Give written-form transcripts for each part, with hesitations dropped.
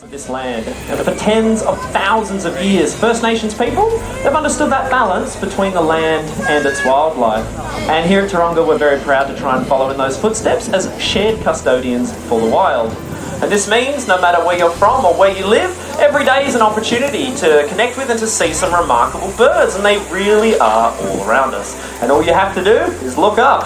of this land. And for tens of thousands of years, First Nations people, they've understood that balance between the land and its wildlife. And here at Taronga, we're very proud to try and follow in those footsteps as shared custodians for the wild. And this means no matter where you're from or where you live, every day is an opportunity to connect with and to see some remarkable birds, and they really are all around us. And all you have to do is look up.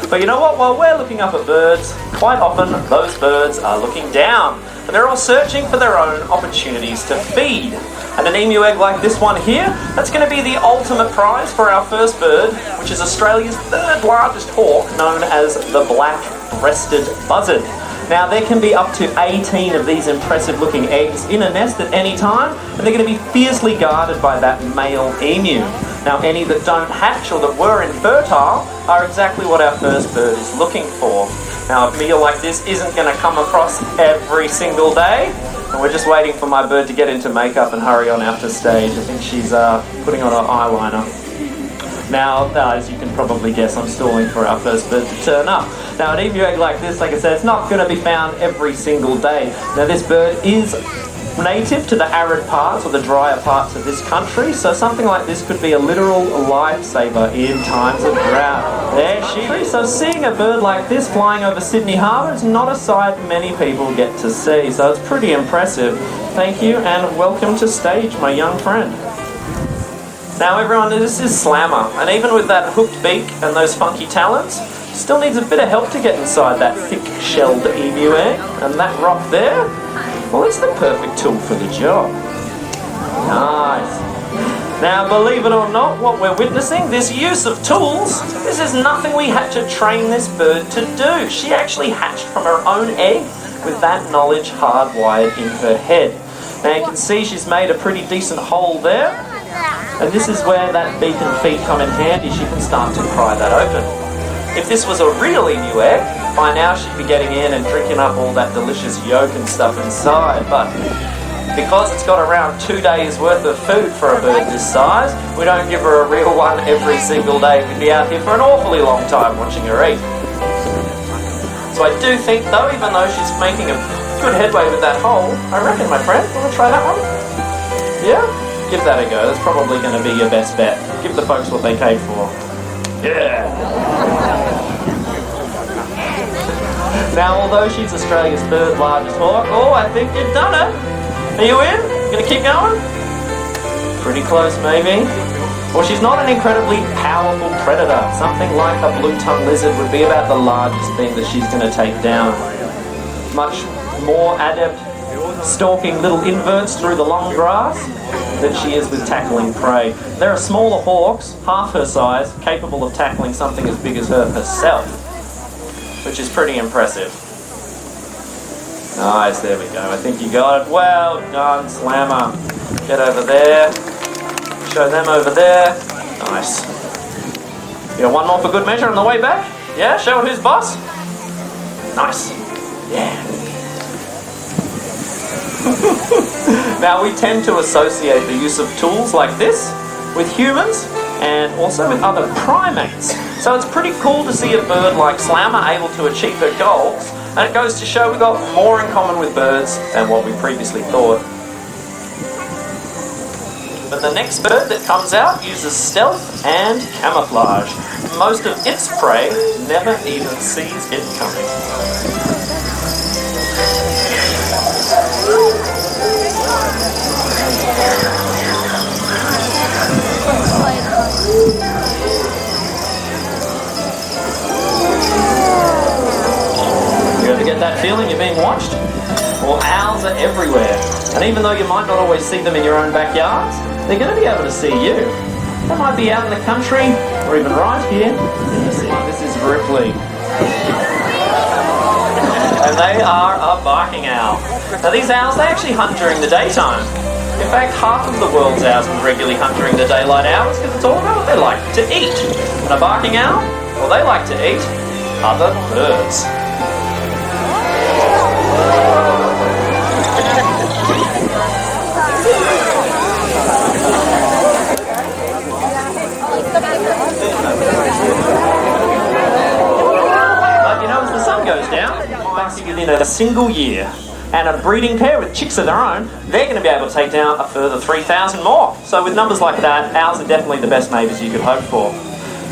But you know what? While we're looking up at birds, quite often those birds are looking down. And they're all searching for their own opportunities to feed. And an emu egg like this one here, that's going to be the ultimate prize for our first bird, which is Australia's third largest hawk, known as the black-breasted buzzard. Now, there can be up to 18 of these impressive looking eggs in a nest at any time, and they're going to be fiercely guarded by that male emu. Now, any that don't hatch or that were infertile are exactly what our first bird is looking for. Now, a meal like this isn't going to come across every single day, and we're just waiting for my bird to get into makeup and hurry on out to stage. I think she's putting on her eyeliner. Now, as you can probably guess, I'm stalling for our first bird to turn up. Now, an emu egg like this, like I said, it's not going to be found every single day. Now, this bird is native to the arid parts or the drier parts of this country, so something like this could be a literal lifesaver in times of drought. There she is. So seeing a bird like this flying over Sydney Harbour is not a sight many people get to see, so it's pretty impressive. Thank you and welcome to stage, my young friend. Now everyone, this is Slammer, and even with that hooked beak and those funky talons, still needs a bit of help to get inside that thick-shelled emu egg, and that rock there, well, it's the perfect tool for the job. Nice. Now, believe it or not, what we're witnessing, this use of tools, this is nothing we had to train this bird to do. She actually hatched from her own egg with that knowledge hardwired in her head. Now, you can see she's made a pretty decent hole there, and this is where that beak and feet come in handy. She can start to pry that open. If this was a real emu egg, by now she'd be getting in and drinking up all that delicious yolk and stuff inside, but because it's got around 2 days worth of food for a bird this size, we don't give her a real one every single day. We'd be out here for an awfully long time watching her eat. So I do think though, even though she's making a good headway with that hole, I reckon, my friend, want to try that one? Yeah? Give that a go. That's probably going to be your best bet. Give the folks what they came for. Yeah! Now, although she's Australia's third largest hawk, oh, I think you've done it. Are you in? Gonna keep going? Pretty close, maybe. Well, she's not an incredibly powerful predator. Something like a blue-tongued lizard would be about the largest thing that she's gonna take down. Much more adept stalking little inverts through the long grass than she is with tackling prey. There are smaller hawks, half her size, capable of tackling something as big as her herself, which is pretty impressive. Nice, there we go. I think you got it. Well done, Slammer. Get over there. Show them over there. Nice. You got one more for good measure on the way back? Yeah, show who's boss? Nice. Yeah. Now, we tend to associate the use of tools like this with humans and also with other primates. So it's pretty cool to see a bird like Slammer able to achieve her goals, and it goes to show we've got more in common with birds than what we previously thought. But the next bird that comes out uses stealth and camouflage. Most of its prey never even sees it coming. You ever get that feeling you're being watched? Well, owls are everywhere, and even though you might not always see them in your own backyards, they're going to be able to see you. They might be out in the country, or even right here in the city. This is Ripley. And they are a barking owl. Now these owls, they actually hunt during the daytime. In fact, half of the world's owls will regularly hunt during the daylight hours because it's all about what they like to eat. And a barking owl, well, they like to eat other birds. But you know, as the sun goes down, basking within a single year, and a breeding pair with chicks of their own, they're going to be able to take down a further 3,000 more. So with numbers like that, ours are definitely the best neighbours you could hope for.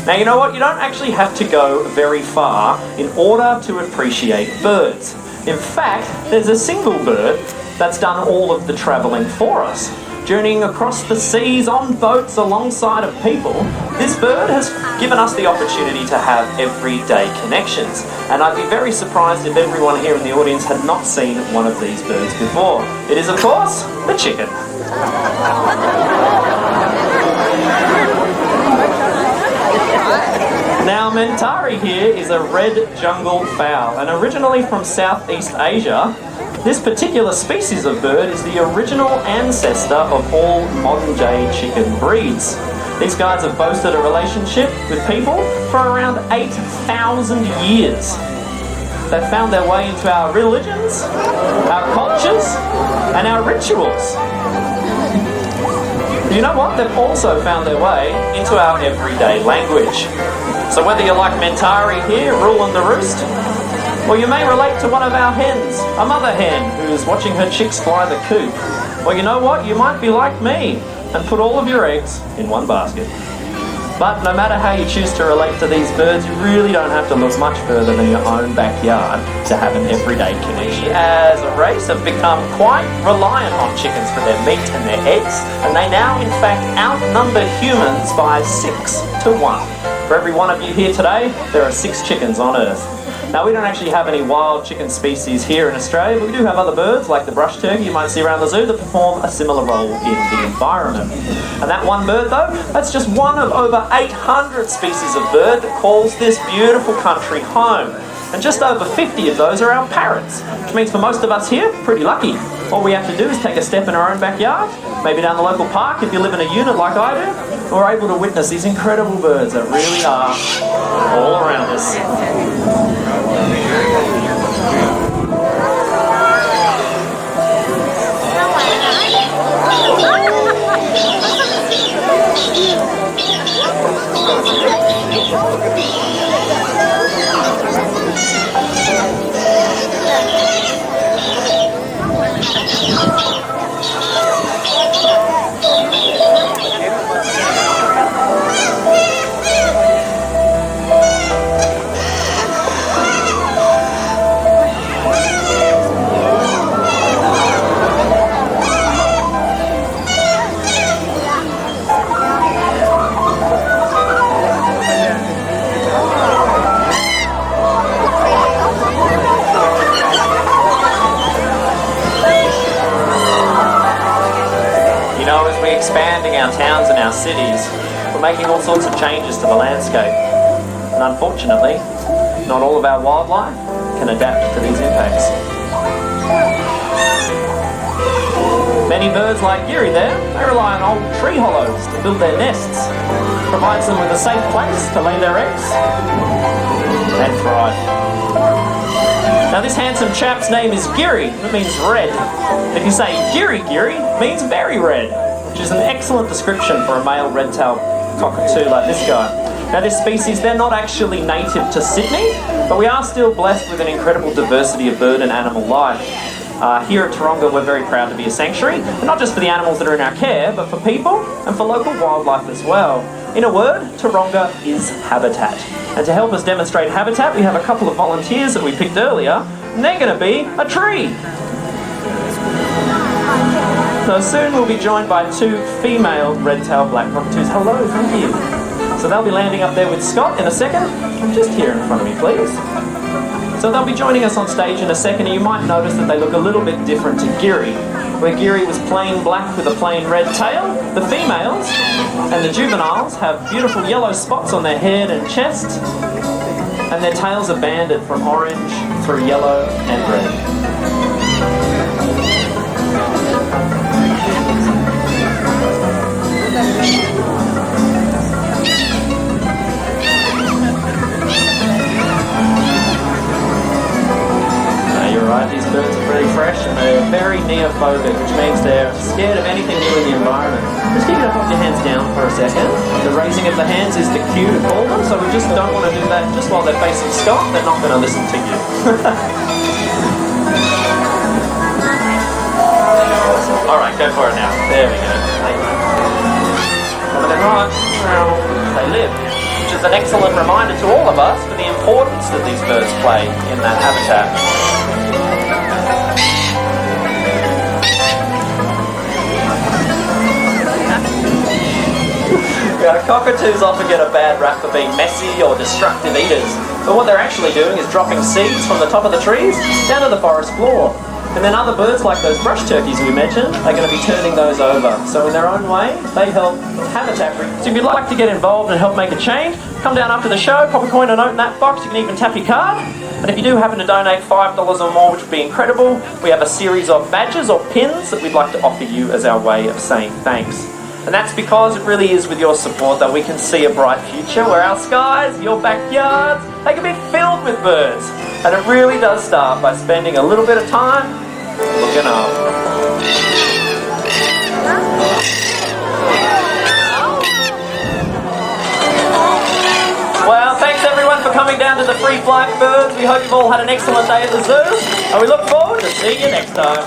Now, you know what? You don't actually have to go very far in order to appreciate birds. In fact, there's a single bird that's done all of the travelling for us. Journeying across the seas on boats alongside of people, this bird has given us the opportunity to have everyday connections. And I'd be very surprised if everyone here in the audience had not seen one of these birds before. It is, of course, the chicken. Now, Mentari here is a red jungle fowl, and originally from Southeast Asia, this particular species of bird is the original ancestor of all modern-day chicken breeds. These guys have boasted a relationship with people for around 8,000 years. They've found their way into our religions, our cultures, and our rituals. You know what? They've also found their way into our everyday language. So whether you like Mentari here, ruling the roost, or you may relate to one of our hens, a mother hen who's watching her chicks fly the coop. Well, you know what? You might be like me and put all of your eggs in one basket. But no matter how you choose to relate to these birds, you really don't have to look much further than your own backyard to have an everyday connection. We as a race have become quite reliant on chickens for their meat and their eggs, and they now in fact outnumber humans by 6 to 1. For every one of you here today, there are 6 chickens on Earth. Now, we don't actually have any wild chicken species here in Australia, but we do have other birds like the brush turkey you might see around the zoo that perform a similar role in the environment. And that one bird though, that's just one of over 800 species of bird that calls this beautiful country home. And just over 50 of those are our parrots, which means for most of us here, pretty lucky. All we have to do is take a step in our own backyard, maybe down the local park if you live in a unit like I do, and we're able to witness these incredible birds that really are all around us. Expanding our towns and our cities, we're making all sorts of changes to the landscape. And unfortunately, not all of our wildlife can adapt to these impacts. Many birds like Geary there, they rely on old tree hollows to build their nests. Provides them with a safe place to lay their eggs and thrive. Now this handsome chap's name is Geary, it means red. If you say Geary, it means very red, which is an excellent description for a male red-tailed cockatoo like this guy. Now this species, they're not actually native to Sydney, but we are still blessed with an incredible diversity of bird and animal life. Here at Taronga, we're very proud to be a sanctuary, and not just for the animals that are in our care, but for people and for local wildlife as well. In a word, Taronga is habitat. And to help us demonstrate habitat, we have a couple of volunteers that we picked earlier, and they're going to be a tree. So soon we'll be joined by 2 female red-tailed black cockatoos. Hello, thank you. So they'll be landing up there with Scott in a second. Just here in front of me, please. So they'll be joining us on stage in a second, and you might notice that they look a little bit different to Geary. Where Geary was plain black with a plain red tail, the females and the juveniles have beautiful yellow spots on their head and chest, and their tails are banded from orange through yellow and red. Right, these birds are very fresh and they're very neophobic, which means they're scared of anything new in the environment. Just keep your hands down for a second. The raising of the hands is the cue to call them, so we just don't want to do that just while they're facing Scott. They're not going to listen to you. Go for it now. There we go. They live, which is an excellent reminder to all of us for the importance that these birds play in that habitat. Cockatoos often get a bad rap for being messy or destructive eaters, but what they're actually doing is dropping seeds from the top of the trees down to the forest floor. And then other birds like those brush turkeys we mentioned are going to be turning those over. So in their own way, they help habitat. So if you'd like to get involved and help make a change, come down after the show, pop a coin or note in that box. You can even tap your card. And if you do happen to donate $5 or more, which would be incredible, we have a series of badges or pins that we'd like to offer you as our way of saying thanks. And that's because it really is with your support that we can see a bright future where our skies, your backyards, they can be filled with birds. And it really does start by spending a little bit of time looking up. Well, thanks everyone for coming down to the Free Flying Birds. We hope you've all had an excellent day at the zoo. And we look forward to seeing you next time.